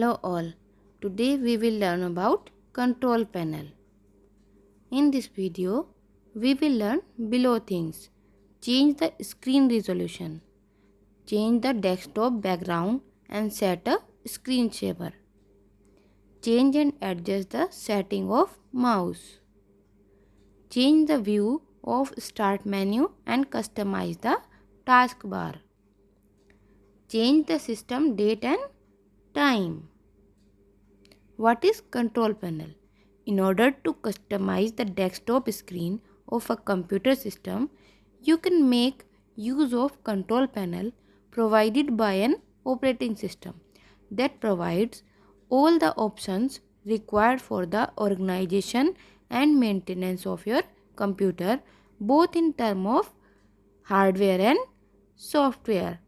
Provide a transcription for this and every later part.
Hello all. Today we will learn about control panel. In this video, we will learn below things. Change the screen resolution. Change the desktop background and set a screen saver. Change and adjust the setting of mouse. Change the view of start menu and customize the taskbar. Change the system date and time. What is control panel? In order to customize the desktop screen of a computer system, you can make use of control panel provided by an operating system that provides all the options required for the organization and maintenance of your computer, both in terms of hardware and software.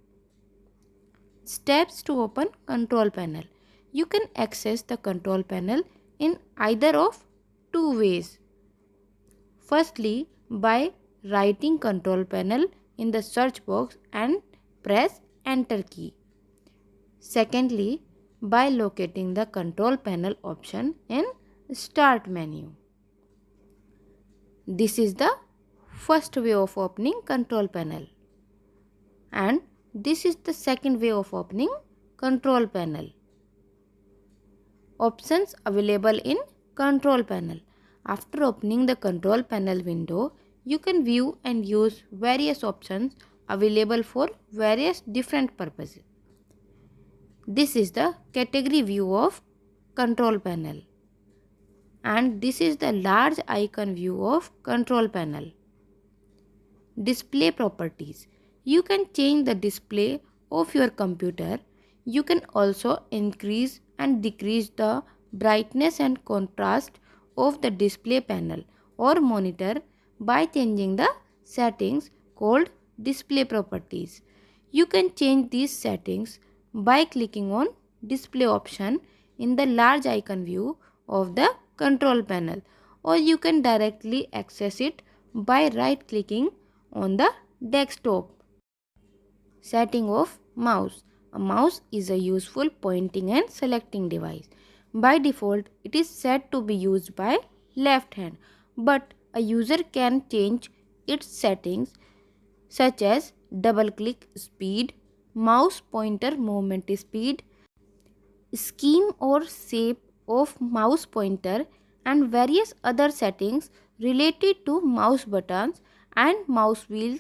Steps to open control panel. You can access the control panel in either of two ways. Firstly, by writing control panel in the search box and press enter key. Secondly, by locating the control panel option in start menu. This is the first way of opening control panel. And this is the second way of opening control panel. Options available in control panel. After opening the control panel window, you can view and use various options available for various different purposes. This is the category view of control panel. And this is the large icon view of control panel. Display properties. You can change the display of your computer. You can also increase and decrease the brightness and contrast of the display panel or monitor by changing the settings called display properties. You can change these settings by clicking on display option in the large icon view of the control panel, or you can directly access it by right clicking on the desktop. Setting of mouse. A mouse is a useful pointing and selecting device. By default, it is set to be used by left hand, but a user can change its settings such as double click speed, mouse pointer movement speed, scheme or shape of mouse pointer, and various other settings related to mouse buttons and mouse wheel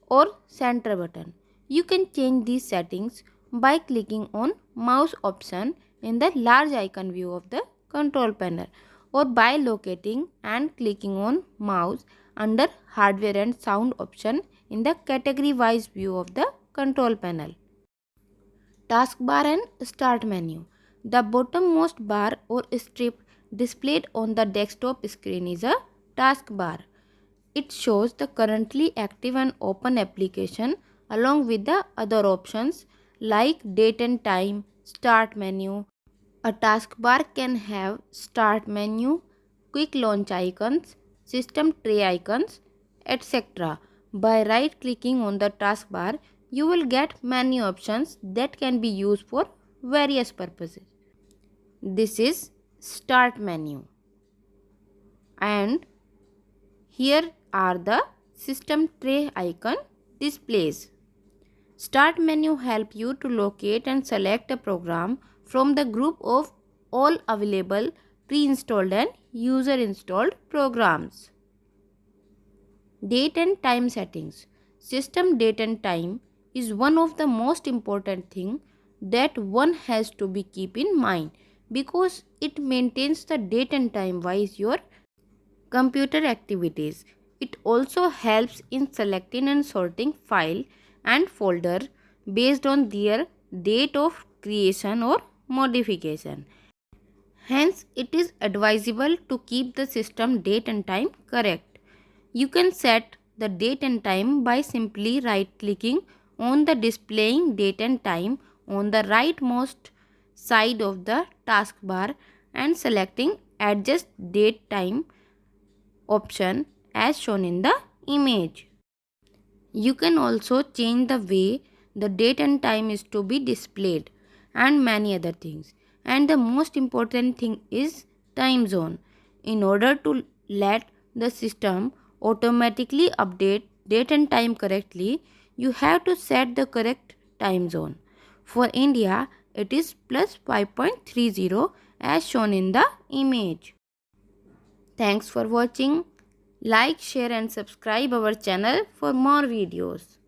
or center button. You can change these settings by clicking on mouse option in the large icon view of the control panel, or by locating and clicking on mouse under hardware and sound option in the category wise view of the control panel. Taskbar and start menu. The bottommost bar or strip displayed on the desktop screen is a taskbar. It shows the currently active and open application along with the other options like date and time, start menu. A taskbar can have start menu, quick launch icons, system tray icons, etc. By right clicking on the taskbar, you will get many options that can be used for various purposes. This is start menu, and here are the system tray icon displays. Start menu help you to locate and select a program from the group of all available pre-installed and user-installed programs. Date and time settings. System date and time is one of the most important things that one has to be keep in mind, because it maintains the date and time wise your computer activities. It also helps in selecting and sorting file and folder based on their date of creation or modification. Hence, it is advisable to keep the system date and time correct. You can set the date and time by simply right clicking on the displaying date and time on the rightmost side of the taskbar and selecting adjust date time option as shown in the image. You can also change the way the date and time is to be displayed and many other things. And the most important thing is time zone. In order to let the system automatically update date and time correctly, you have to set the correct time zone. For India, it is plus 5.30 as shown in the image. Thanks for watching. Like, share and subscribe our channel for more videos.